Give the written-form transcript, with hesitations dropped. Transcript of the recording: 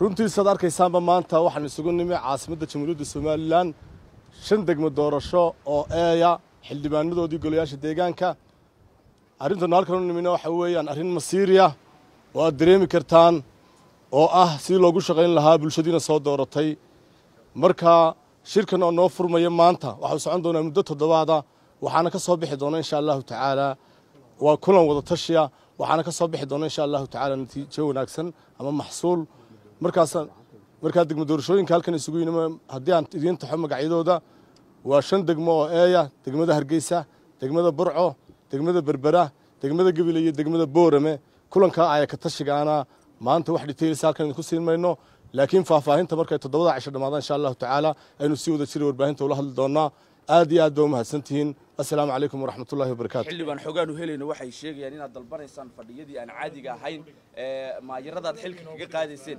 runtii sad arkaysaanba maanta waxaan isugu nimi caasimadda jamhuuriyadda Soomaaliland 5 degmo doorasho oo eeya xildhibaanadoodii golayaasha deegaanka arrintan halkan u nimina waxa weeyaan arrin masiiriya oo aad dareemi kartaan oo ah sidii loogu shaqayn lahaa bulshadiina soo dooratay marka shirkan oo noo furmaya maanta waxa uu socon doonaa muddo 7 waxaana ka soo bixi doona insha Allah tacaala waa kulan wada tashiya waxaana ka soo bixi doona insha Allah tacaala natiijo wanaagsan ama maxsuul markaa degmo doorashooyinka halkan isugu yimid haddii aan idin taxo magacyadooda waa 5 degmo oo eeya degmada Hargeysa degmada Burco degmada Berbera degmada Gabiley iyo degmada Boorame kulanka ay ka tashigaana maanta wax details halkan ku siin mayno laakiin faahfaahinta markay 7 cisho dhamaadaan insha Allah tacaala aynu sii wada jiray warbaahinta ula hadli doonaa aad iyo aad mahadsantihiin assalaamu calaykum waraxmatullaahi wabarakaatuh xildhibaan xogaan u helayna waxay sheegayaan inaad dalbanaysaan fadhiyadii aan caadiga ahayn maayiradaad xilka kaga qaadayseen